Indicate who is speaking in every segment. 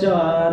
Speaker 1: 4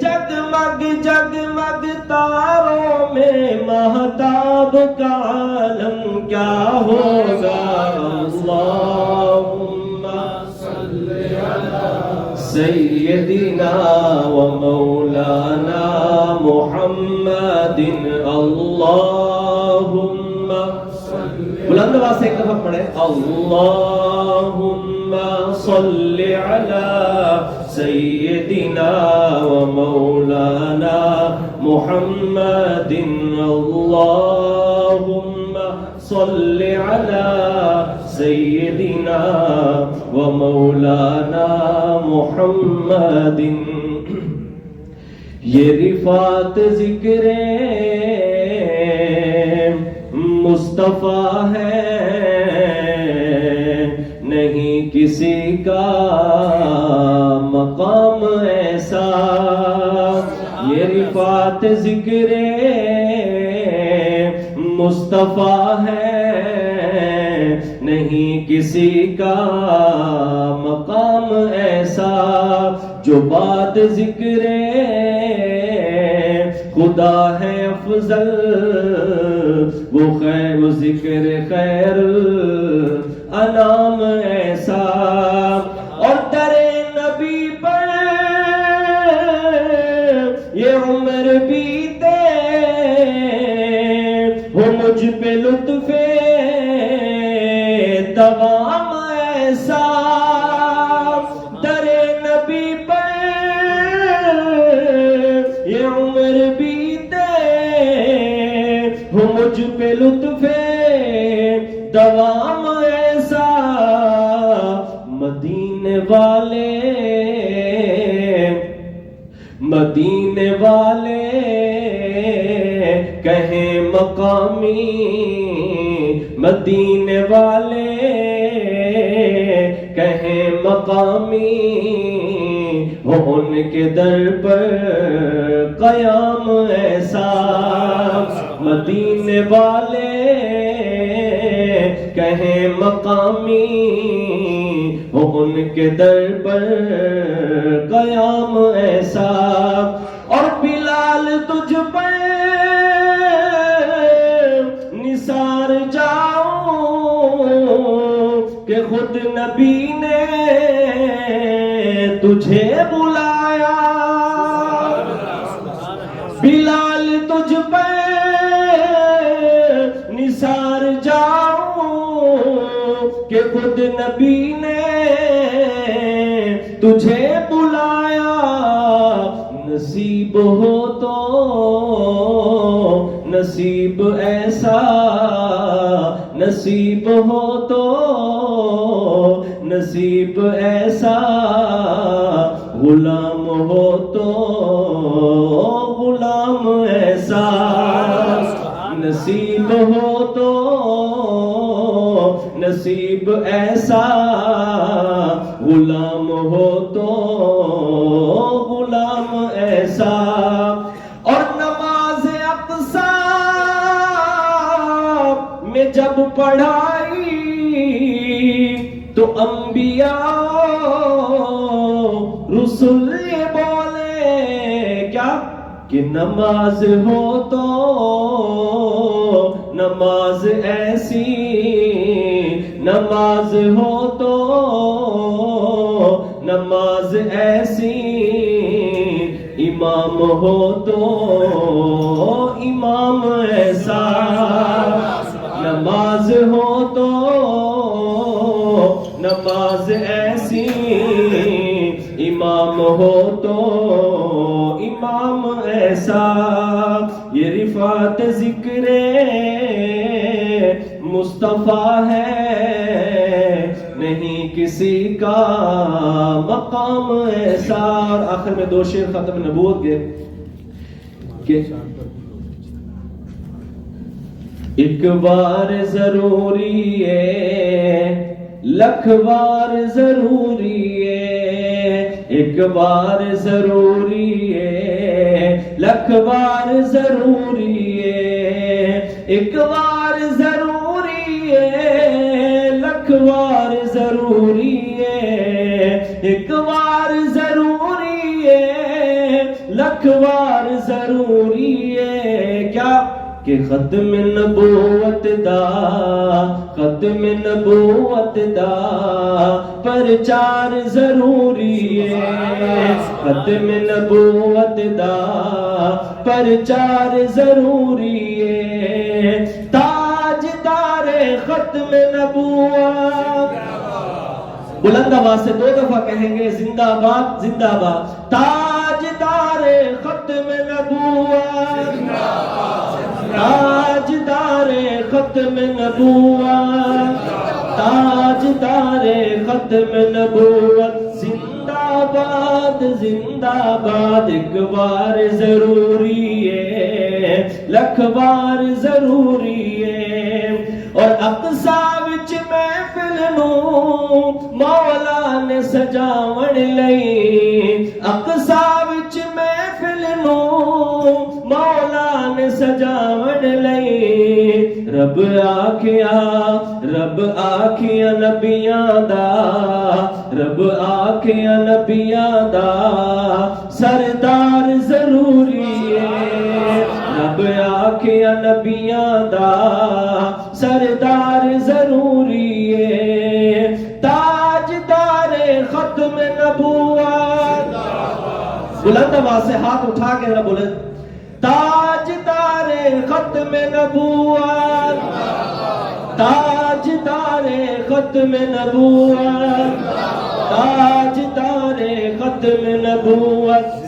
Speaker 2: جگمگ جگمگ تاروں میں مہتاب کا عالم کیا ہوگا اللہم صلی علی سیدنا و مولانا محمد اللہم بلند آواز سے ایک دفعہ پڑھے اللہم صلی علی سیدنا و مولانا محمد اللہم صلی علی سیدنا و مولانا محمد یہ رفعت ذکر مصطفیٰ ہے نہیں کسی کا مقام ایسا یہ رفعت ذکر مصطفیٰ ہے نہیں کسی کا مقام ایسا جو بعد ذکر خدا ہے افضل وہ خیر و ذکر خیر انام ایسا اور در نبی پر یہ عمر بیتے ہو مجھ پہ لطف دوام ایسا در نبی پر یہ عمر بیتے ہو مجھ پہ لطف دوام ایسا مدینے والے کہیں مقامی مدینے والے کہیں مقامی ہو ان کے در پر قیام ایسا مدینے والے کہیں مقامی ہو ان کے در پر قیام ایسا اور بلال تجھ پر نثار جاؤں کہ خود نبی نے تجھے بلایا بلال تجھ پر نثار جاؤں کہ خود نبی نے تجھے بلایا نصیب ہو تو نصیب ایسا نصیب ہو تو نصیب ایسا غلام ہو تو غلام ایسا نصیب ہو تو نصیب ایسا غلام ہو تو غلام ایسا اور نماز اقصی میں جب پڑھائی تو انبیاء رسول یہ بولے کیا کہ نماز ہو تو نماز ایسی نماز ہو تو نماز ایسی امام ہو تو امام ایسا نماز ہو تو نماز ایسی امام ہو تو امام ایسا یہ رفعت ذکر مصطفیٰ ہے نہیں کسی کا مقام ایسا اور آخر میں دو شعر ختم نبوت کے کہ ایک بار ضروری ہے لکھ بار ضروری ہے ایک بار ضروری ہے لکھ بار ضروری ہے ایک بار ضروری ہے لکھ بار ضروری ہے ایک بار ضروری ہے لکھوار ضروری ہے کیا کہ ختم نبوت دا پرچار ضروری ہے ختم نبوت دا پرچار ضروری ہے تاجدار ختم نبوت بلند آواز سے 2 دفعہ کہیں گے زندہ باد زندہ باد تاجدار ختم نبوت تاجدار ختم نبوت تاجدار ختم نبوت زندہ باد ایک بار ضروری ہے لکھ بار ضروری ہے اور اقصا وچ محفل نو مولا نے سجاون لئی اقصا وچ محفل نو مولا نے سجاون لئی رب آکھیا نبیاں دا سردار ضروری ہے رب آکھیا نبیاں دا سردار ضروری ہے تاجدار ختم نبوت بلند آواز سے ہاتھ اٹھا کے ذرا بولے تاجدار ختم نبوت تاجدار ختم نبوت تاجدار ختم نبوت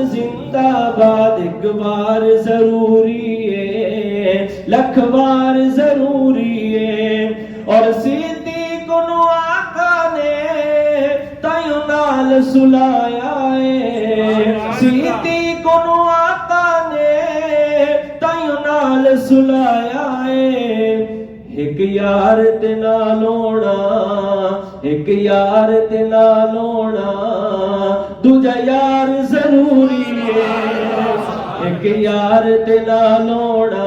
Speaker 2: زندہ باد ایک بار ضروری ہے لکھ بار ضروری ہے اور صدیق نو آقا نے تیوں نال سلایا ہے صدیق نو آقا نے تیوں نال سلایا ہے ایک یار تے نال ہونا ایک یار تے نال ہونا دوجا یار ضروری ہے ایک یار تے نال ہونا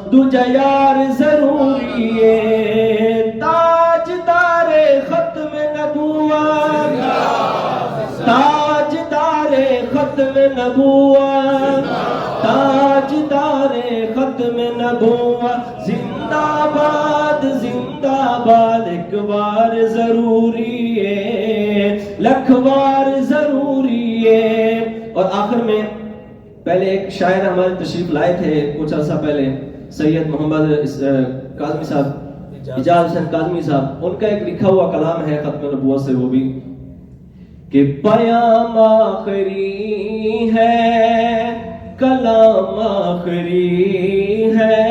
Speaker 2: دوجا یار ضروری ہے تاجدار ختم نبوت تاجدار ختم نبوت تاجدار ختم نبوت زندہ باد ایک بار ضروری ہے لکھ بار ضروری ہے اور آخر میں پہلے ایک شاعر ہمارے تشریف لائے تھے کچھ عرصہ پہلے سید محمد کاظمی صاحب اجاز حسین کاظمی صاحب ان کا ایک لکھا ہوا کلام ہے ختم نبوت سے وہ بھی کہ پیام آخری ہے کلام آخری ہے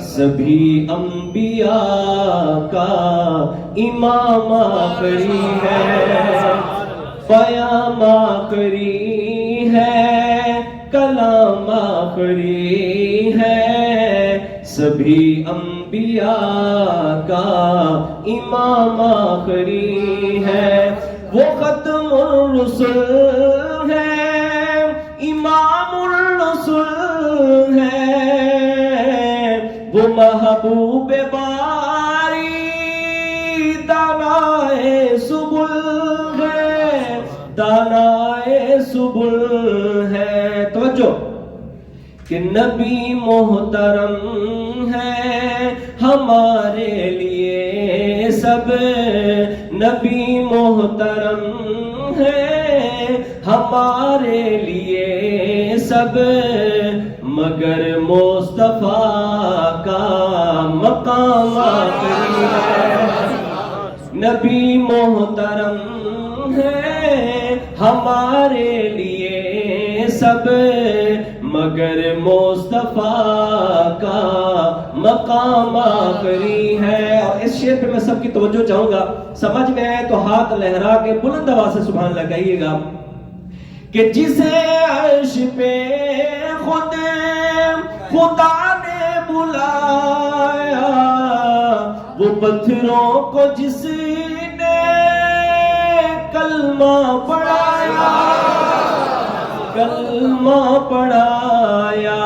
Speaker 2: سبھی انبیاء کا امام آخری ہے پیام آخری ہے کلام آخری ہے سبھی انبیاء کا امام آخری ہے وہ ختم الرسل ہے امام الرسل ہے وہ محبوب باری دانائے سبل ہے دانائے سبل ہے توجہ کہ نبی محترم ہے ہمارے لیے سب نبی محترم ہے ہمارے لیے سب مگر مصطفیٰ کا مقام آخری ہے نبی محترم ہے ہمارے لیے سب مگر مصطفیٰ کا مقام آخری ہے اور اس شعر پہ میں سب کی توجہ چاہوں گا سمجھ میں آئے تو ہاتھ لہرا کے بلند آواز سے سبحان اللہ کہیے گا کہ جسے عرش پہ خود خدا نے بلایا وہ پتھروں کو جس نے کلمہ پڑھایا کلمہ پڑھایا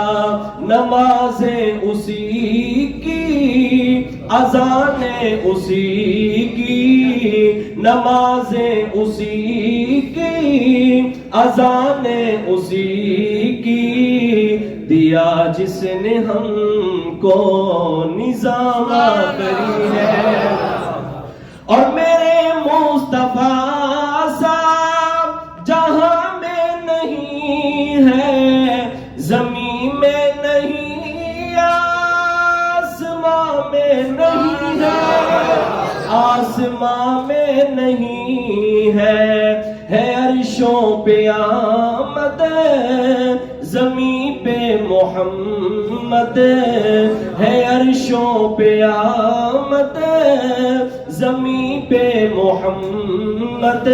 Speaker 2: نمازیں اسی کی اذانیں اسی کی، نمازیں اسی کی، اذانیں اسی کی، دیا جس نے ہم کو نظام آخری ہے۔ اور میرے مصطفیٰ صاحب جہاں میں نہیں ہے، زمین میں نہیں، آسمان میں نہیں ہے، آسمان میں نہیں ہے عرشوں پہ آمد، زمین پہ محمد ہے، عرشوں پہ آمد، زمین پہ محمد،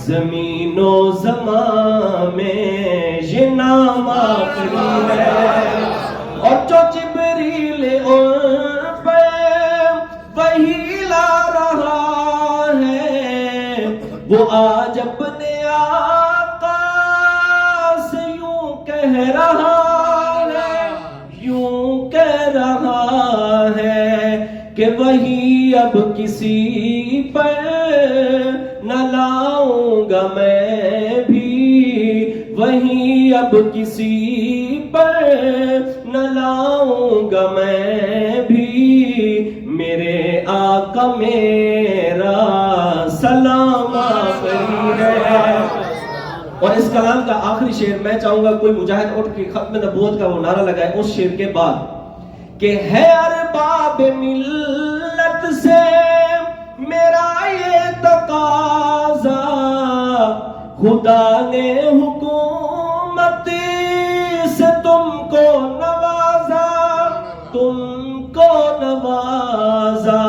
Speaker 2: زمین و زمان میں یہ نام آخری ہے۔ اور جو جبریل ان پہ وہی لا رہا ہے، وہ آج اپنے آقا سے یوں کہہ رہا ہے، یوں کہہ رہا ہے کہ وہی اب کسی پر نہ لاؤں گا میں بھی، وہی اب کسی پر نہ لاؤں گا میں بھی، میرے آقا میرا سلام آخری ہے۔ اور اس کلام کا آخری شعر میں چاہوں گا کوئی مجاہد اٹھ کے ختم نبوت کا وہ نعرہ لگائے اس شعر کے بعد کہ ہے ارباب ملت سے میرا یہ تقاضا، خدا نے حکومت سے تم کو نوازا، تم کو نوازا،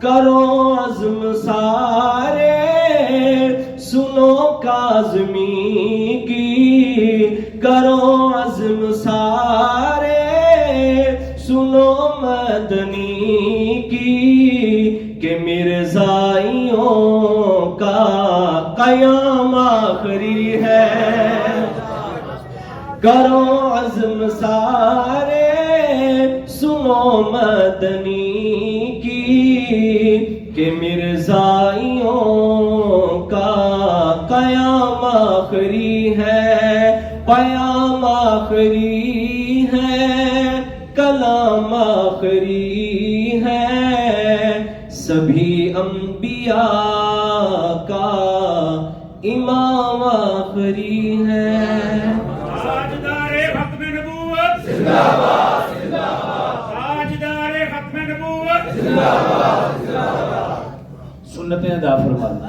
Speaker 2: کرو عزم سارے سنو کاظمی کی، کرو عزم سارے سنو مدنی کی، کہ مرزائیوں کا قیام آخری ہے، کرو عزم سارے سنو مدنی کی، کہ مرزائیوں کا قیام آخری ہے، پیام آخری ہے، کلام آخری ہے، سبھی انبیاء کا امام آخری ہے۔
Speaker 3: تاجدار ختم نبوت زندہ باد، زندہ باد، تاجدار ختم نبوت زندہ باد، زندہ باد۔
Speaker 4: سنتیں ادا فرمانا۔